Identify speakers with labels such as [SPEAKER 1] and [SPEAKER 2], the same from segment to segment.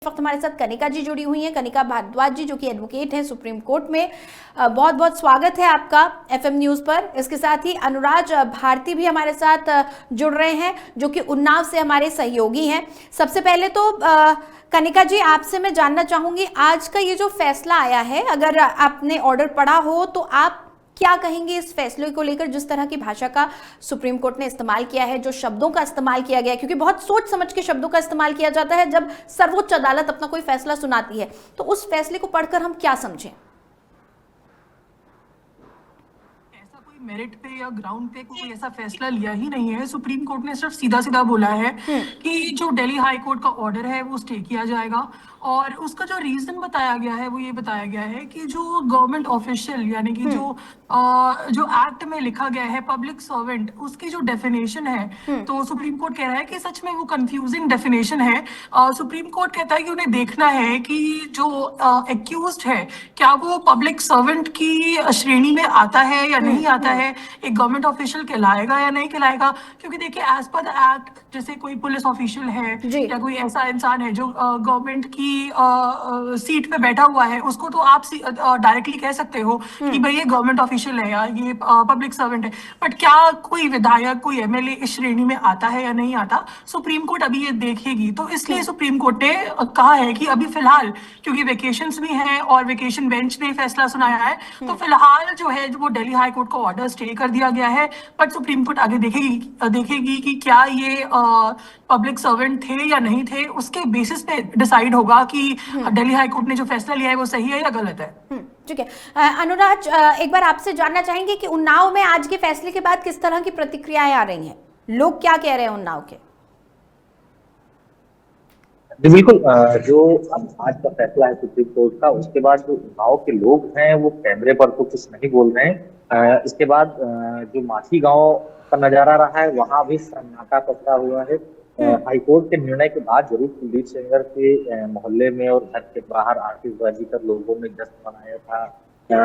[SPEAKER 1] वक्त हमारे साथ कनिका जी जुड़ी हुई हैं, कनिका भारद्वाज जी, जो कि एडवोकेट हैं सुप्रीम कोर्ट में। बहुत बहुत स्वागत है आपका एफएम न्यूज पर। इसके साथ ही अनुराज भारती भी हमारे साथ जुड़ रहे हैं, जो कि उन्नाव से हमारे सहयोगी हैं। सबसे पहले तो कनिका जी, आपसे मैं जानना चाहूंगी, आज का ये जो फैसला आया है, अगर आपने ऑर्डर पढ़ा हो तो आप क्या कहेंगे इस फैसले को लेकर? जिस तरह की भाषा का सुप्रीम कोर्ट ने इस्तेमाल किया है, जो शब्दों का इस्तेमाल किया गया है, क्योंकि बहुत सोच समझ के शब्दों का इस्तेमाल किया जाता है जब सर्वोच्च अदालत अपना कोई फैसला सुनाती है, तो उस फैसले को पढ़कर हम क्या समझें?
[SPEAKER 2] मेरिट पे या ग्राउंड पे कोई ऐसा फैसला लिया ही नहीं है। सुप्रीम कोर्ट ने सिर्फ सीधा सीधा बोला है कि जो दिल्ली हाई कोर्ट का ऑर्डर है वो स्टे किया जाएगा, और उसका जो रीजन बताया गया है वो ये बताया गया है कि जो गवर्नमेंट ऑफिशियल यानी कि जो एक्ट में लिखा गया है पब्लिक सर्वेंट, उसकी जो डेफिनेशन है, तो सुप्रीम कोर्ट कह रहा है कि सच में वो कंफ्यूजिंग डेफिनेशन है। सुप्रीम कोर्ट कहता है कि उन्हें देखना है कि जो एक्यूज्ड है क्या वो पब्लिक सर्वेंट की श्रेणी में आता है या नहीं आता है, एक गवर्नमेंट ऑफिशियल कहलाएगा या नहीं कहलाएगा। क्योंकि देखिए, एज पर द एक्ट, जैसे कोई पुलिस ऑफिशियल है या कोई ऐसा इंसान है जो गवर्नमेंट की सीट पे बैठा हुआ है, उसको तो आप डायरेक्टली कह सकते हो कि भाई ये गवर्नमेंट ऑफिशियल है या ये पब्लिक सर्वेंट है। बट क्या कोई विधायक, कोई एमएलए इस श्रेणी में आता है या नहीं आता, सुप्रीम कोर्ट अभी ये देखेगी। तो इसलिए सुप्रीम कोर्ट ने कहा है कि अभी फिलहाल, क्योंकि वेकेशंस भी हैं और वेकेशन बेंच ने फैसला सुनाया है, तो फिलहाल जो है वो दिल्ली हाई कोर्ट का ऑर्डर स्टे कर दिया गया है। बट सुप्रीम कोर्ट आगे देखेगी कि क्या ये पब्लिक सर्वेंट थे या नहीं थे, उसके बेसिस पे डिसाइड होगा कि दिल्ली हाई कोर्ट ने जो फैसला लिया है वो सही है या गलत है।
[SPEAKER 1] ठीक है। अनुराज, एक बार आपसे जानना चाहेंगे कि उन्नाव में आज के फैसले के बाद किस तरह की प्रतिक्रियाएं आ रही हैं, लोग क्या कह रहे हैं उन्नाव के?
[SPEAKER 3] जी बिल्कुल। जो अब आज का फैसला है सुप्रीम कोर्ट का, उसके बाद जो गांव के लोग हैं वो कैमरे पर तो कुछ नहीं बोल रहे हैं। इसके बाद जो माथी गांव का नजारा रहा है, वहां भी सन्नाटा पसरा हुआ है। हाईकोर्ट के निर्णय के बाद जरूर कुलदीप सेंगर के मोहल्ले में और घर के बाहर आतिशबाजी कर लोगों ने जश्न मनाया था,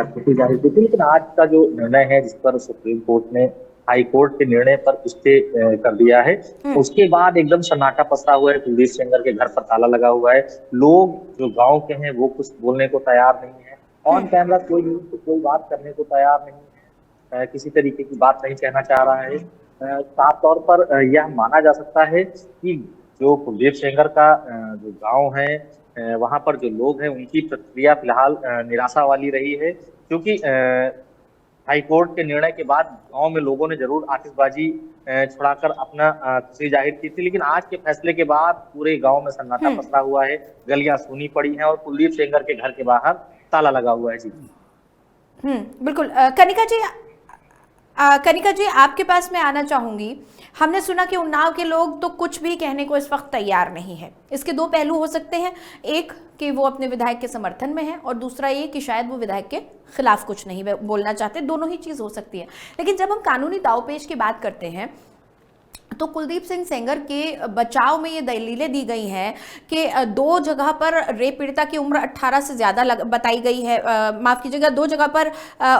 [SPEAKER 3] खुशी जाहिर की थी। लेकिन आज का जो निर्णय है, जिस पर सुप्रीम कोर्ट ने हाई कोर्ट के निर्णय पर स्टे कर दिया है, उसके बाद एकदम सन्नाटा पसरा हुआ है। कुलदीप सेंगर के घर पर ताला लगा हुआ है। लोग जो गांव के हैं वो कुछ बोलने को तैयार नहीं है। ऑन कैमरा कोई बात करने को तैयार नहीं है, किसी तरीके की बात नहीं कहना चाह रहा है। साफ तौर पर यह माना जा सकता है कि जो कुलदीप सेंगर का जो गांव है, वहां पर जो लोग हैं उनकी प्रतिक्रिया फिलहाल निराशा वाली रही है। क्योंकि हाईकोर्ट के निर्णय के बाद गांव में लोगों ने जरूर आतिशबाजी छुड़ाकर अपना खुशी जाहिर की थी, लेकिन आज के फैसले के बाद पूरे गांव में सन्नाटा पसरा हुआ है। गलियां सूनी पड़ी हैं और कुलदीप सेंगर के घर के बाहर ताला लगा हुआ है। जी
[SPEAKER 1] बिल्कुल। कनिका जी, आपके पास मैं आना चाहूंगी। हमने सुना कि उन्नाव के लोग तो कुछ भी कहने को इस वक्त तैयार नहीं है। इसके दो पहलू हो सकते हैं, एक कि वो अपने विधायक के समर्थन में है, और दूसरा ये कि शायद वो विधायक के खिलाफ कुछ नहीं बोलना चाहते। दोनों ही चीज हो सकती है। लेकिन जब हम कानूनी दावपेच की बात करते हैं, तो कुलदीप सिंह सेंगर के बचाव में ये दलीलें दी गई हैं कि दो जगह पर रेप पीड़िता की उम्र 18 से ज़्यादा बताई गई है। माफ़ कीजिएगा, दो जगह पर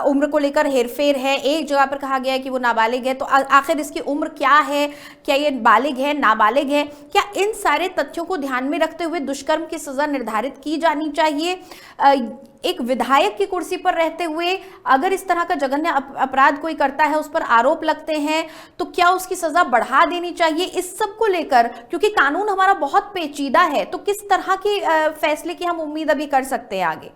[SPEAKER 1] उम्र को लेकर हेरफेर है। एक जगह पर कहा गया है कि वो नाबालिग है। तो आखिर इसकी उम्र क्या है? क्या ये बालिग है, नाबालिग है? क्या इन सारे तथ्यों को ध्यान में रखते हुए दुष्कर्म की सज़ा निर्धारित की जानी चाहिए? एक विधायक की कुर्सी पर रहते हुए अगर इस तरह का जघन्य अपराध कोई करता है, उस पर आरोप लगते हैं, तो क्या उसकी सजा बढ़ा देनी चाहिए? इस सब को लेकर, क्योंकि कानून हमारा बहुत पेचीदा है, तो किस तरह की फैसले की हम उम्मीद अभी कर सकते हैं आगे?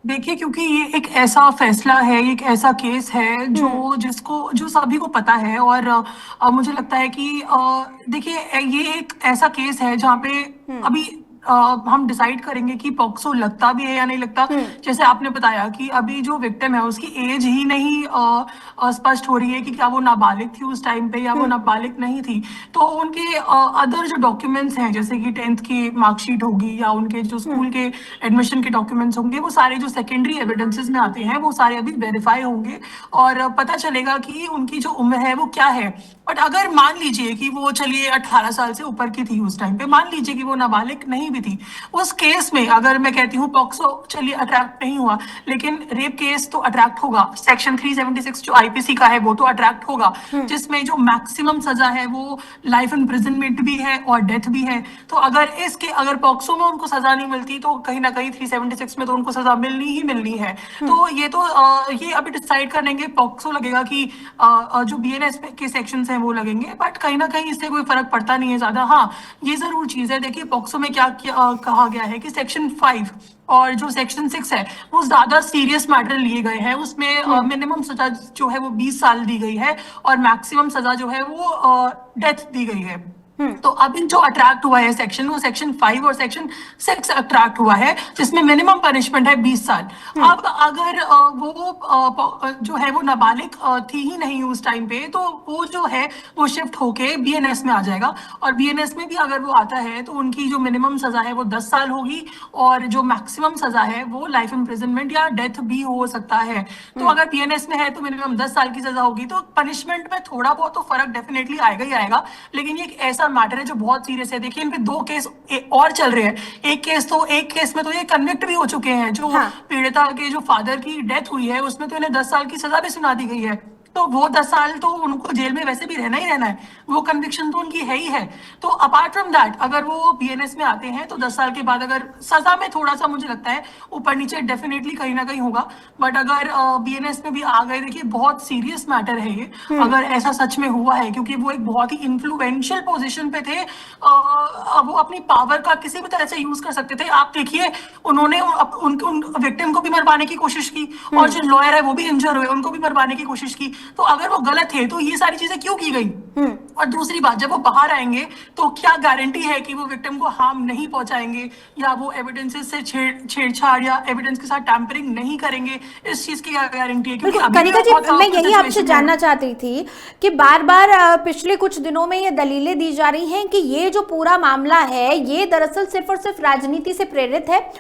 [SPEAKER 2] देखिए, क्योंकि ये एक ऐसा फैसला है, एक ऐसा केस है जो सभी को पता है, और मुझे लगता है कि देखिए, ये एक ऐसा केस है जहाँ पे अभी हम डिसाइड करेंगे कि पॉक्सो लगता भी है या नहीं लगता। जैसे आपने बताया कि अभी जो विक्टिम है उसकी एज ही नहीं स्पष्ट हो रही है कि क्या वो नाबालिग थी उस टाइम पे या वो नाबालिग नहीं थी। तो उनके अदर जो डॉक्यूमेंट्स हैं, जैसे कि 10th की मार्कशीट होगी या उनके जो स्कूल के एडमिशन के डॉक्यूमेंट्स होंगे, वो सारे जो सेकेंडरी एविडेंसेस में आते हैं वो सारे अभी वेरीफाई होंगे और पता चलेगा कि उनकी जो उम्र है वो क्या है। बट अगर मान लीजिए कि वो चलिए 18 साल से ऊपर की थी उस टाइम पे, मान लीजिए कि वो नाबालिग नहीं भी थी, उस केस में अगर मैं कहती हूँ पॉक्सो चलिए अट्रैक्ट नहीं हुआ, लेकिन रेप केस तो अट्रैक्ट होगा। सेक्शन 376 जो आईपीसी का है वो तो अट्रैक्ट होगा, जिसमें जो मैक्सिमम सजा है वो लाइफ इम्प्रिजनमेंट भी है और डेथ भी है। तो अगर पॉक्सो में उनको सजा नहीं मिलती तो कहीं ना कहीं 376 में तो उनको सजा मिलनी ही मिलनी है। तो ये अभी डिसाइड करेंगे, पॉक्सो लगेगा कि जो बीएनएस के सेक्शंस हैं वो लगेंगे, बट कहीं ना कहीं इससे कोई फर्क पड़ता नहीं है ज्यादा। हाँ, ये जरूर चीज है, देखिए पॉक्सो में क्या कहा गया है कि सेक्शन 5 और जो सेक्शन 6 है वो ज्यादा सीरियस मैटर लिए गए हैं। उसमें मिनिमम सजा जो है वो 20 साल दी गई है और मैक्सिमम सजा जो है वो डेथ दी गई है। तो अभी जो अट्रैक्ट हुआ है सेक्शन, वो सेक्शन 5 और सेक्शन 6 अट्रैक्ट हुआ है, जिसमें मिनिमम पनिशमेंट है 20 साल। अब अगर वो जो है वो नाबालिग थी ही नहीं उस टाइम पे, तो वो जो है वो शिफ्ट होके बीएनएस में आ जाएगा, और बीएनएस में भी अगर वो आता है तो उनकी जो मिनिमम सजा है वो 10 साल होगी, और जो मैक्सिमम सजा है वो लाइफ इम्प्रिजनमेंट या डेथ भी हो सकता है। तो अगर बीएनएस में है तो मिनिमम 10 साल की सजा होगी, तो पनिशमेंट में थोड़ा बहुत तो फर्क डेफिनेटली आएगा ही आएगा। लेकिन ये एक ऐसा मैटर है जो बहुत सीरियस है। देखिए इन पे 2 केस और चल रहे हैं। एक केस में तो ये कन्विक्ट भी हो चुके हैं। जो पीड़िता के जो फादर की डेथ हुई है उसमें तो इन्हें 10 साल की सजा भी सुना दी गई है। तो वो 10 साल तो उनको जेल में वैसे भी रहना ही रहना है, वो कन्विक्शन तो उनकी है ही है। तो अपार्ट फ्रॉम दैट अगर वो बीएनएस में आते हैं तो 10 साल के बाद अगर सजा में थोड़ा सा मुझे लगता है ऊपर नीचे डेफिनेटली कहीं ना कहीं होगा, बट अगर बीएनएस में भी आ गए, देखिए बहुत सीरियस मैटर है ये अगर ऐसा सच में हुआ है, क्योंकि वो एक बहुत ही इन्फ्लुएंशियल पोजीशन पे थे। वो अपनी पावर का किसी भी तरह से यूज कर सकते थे। आप देखिए उन्होंने उन विक्टिम को भी मरवाने की कोशिश की, और जो लॉयर है वो भी इंजर हुए, उनको भी मरवाने की कोशिश की। तो अगर वो गलत है तो ये सारी चीजें क्यों की गई? और दूसरी बात, जब वो बाहर आएंगे तो क्या गारंटी है कि वो विक्टिम को हार्म नहीं पहुंचाएंगे, या वो एविडेंसेस से छेड़छाड़ या एविडेंस के साथ टैंपरिंग नहीं करेंगे? इस चीज की क्या गारंटी है? क्योंकि
[SPEAKER 1] कनिका जी, मैं यही आपसे जानना चाहती थी कि बार बार पिछले कुछ दिनों में ये दलीलें दी जा रही हैं कि ये जो पूरा मामला है ये दरअसल सिर्फ और सिर्फ राजनीति से प्रेरित है।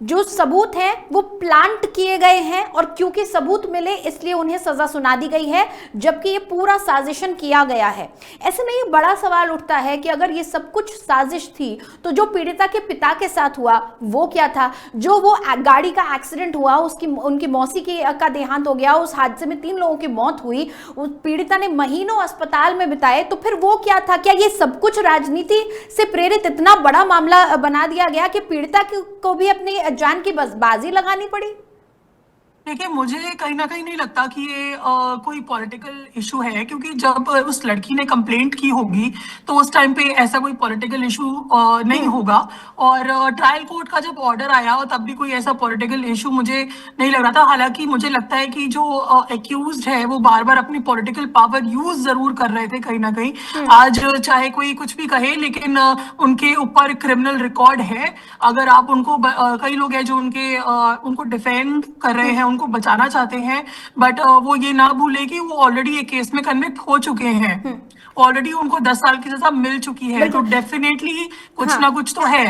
[SPEAKER 1] जो सबूत हैं वो प्लांट किए गए हैं, और क्योंकि सबूत मिले इसलिए उन्हें सजा सुना दी गई है, जबकि ये पूरा साजिशन किया गया है। ऐसे में ये बड़ा सवाल उठता है कि अगर ये सब कुछ साजिश थी तो जो पीड़िता के पिता के साथ हुआ वो क्या था? जो वो गाड़ी का एक्सीडेंट हुआ, उनकी मौसी का देहांत हो गया, उस हादसे में 3 लोगों की मौत हुई, उस पीड़िता ने महीनों अस्पताल में बिताए, तो फिर वो क्या था? क्या ये सब कुछ राजनीति से प्रेरित इतना बड़ा मामला बना दिया गया कि पीड़िता को भी अपनी जान की बाजी लगानी पड़ी?
[SPEAKER 2] देखिए मुझे कहीं ना कहीं नहीं लगता कि ये कोई पॉलिटिकल इशू है, क्योंकि जब उस लड़की ने कंप्लेंट की होगी तो उस टाइम पे ऐसा कोई पॉलिटिकल इशू नहीं होगा। और ट्रायल कोर्ट का जब ऑर्डर आया और तब भी कोई ऐसा पॉलिटिकल इशू मुझे नहीं लग रहा था। हालांकि मुझे लगता है कि जो एक्यूज्ड है वो बार बार अपनी पॉलिटिकल पावर यूज जरूर कर रहे थे कहीं ना कहीं। आज चाहे कोई कुछ भी कहे, लेकिन उनके ऊपर क्रिमिनल रिकॉर्ड है। अगर आप उनको कई लोग हैं जो उनको डिफेंड कर रहे हैं, उनको बचाना चाहते हैं, बट वो ये ना भूले कि वो ऑलरेडी एक केस में कन्विक्ट हो चुके हैं। ऑलरेडी उनको 10 साल की सजा मिल चुकी है, तो डेफिनेटली कुछ ना कुछ तो है।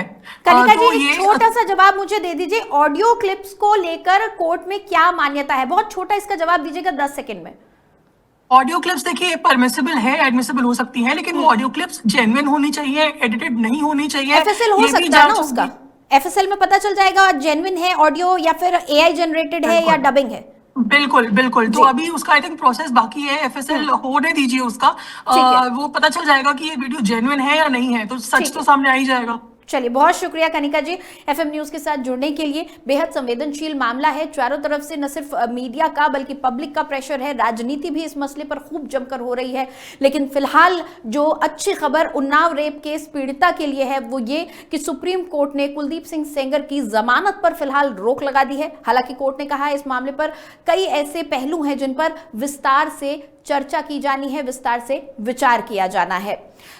[SPEAKER 1] कनिका जी, छोटा सा जवाब मुझे दे दीजिए, ऑडियो क्लिप्स को लेकर कोर्ट में क्या मान्यता है? बहुत छोटा इसका जवाब दीजिएगा 10 सेकंड में।
[SPEAKER 2] ऑडियो क्लिप्स देखिए परमिसिबल है, एडमिसिबल हो सकती है, लेकिन वो ऑडियो क्लिप्स जेन्युइन होनी चाहिए, एडिटेड नहीं होनी चाहिए।
[SPEAKER 1] एफएसएल हो सकता है ना उसका? एफएसएल में पता चल जाएगा जेन्युइन है ऑडियो या फिर एआई जनरेटेड है या डबिंग है?
[SPEAKER 2] बिल्कुल बिल्कुल। तो अभी उसका आई थिंक प्रोसेस बाकी है, एफएसएल होने दीजिए उसका। वो पता चल जाएगा कि ये वीडियो जेन्युइन है या नहीं है, तो सच तो सामने आ ही जाएगा।
[SPEAKER 1] चलिए, बहुत शुक्रिया कनिका जी एफएम न्यूज के साथ जुड़ने के लिए। बेहद संवेदनशील मामला है, चारों तरफ से न सिर्फ मीडिया का बल्कि पब्लिक का प्रेशर है, राजनीति भी इस मसले पर खूब जमकर हो रही है। लेकिन फिलहाल जो अच्छी खबर उन्नाव रेप केस पीड़िता के लिए है वो ये कि सुप्रीम कोर्ट ने कुलदीप सिंह सेंगर की जमानत पर फिलहाल रोक लगा दी है। हालांकि कोर्ट ने कहा है इस मामले पर कई ऐसे पहलू हैं जिन पर विस्तार से चर्चा की जानी है, विस्तार से विचार किया जाना है।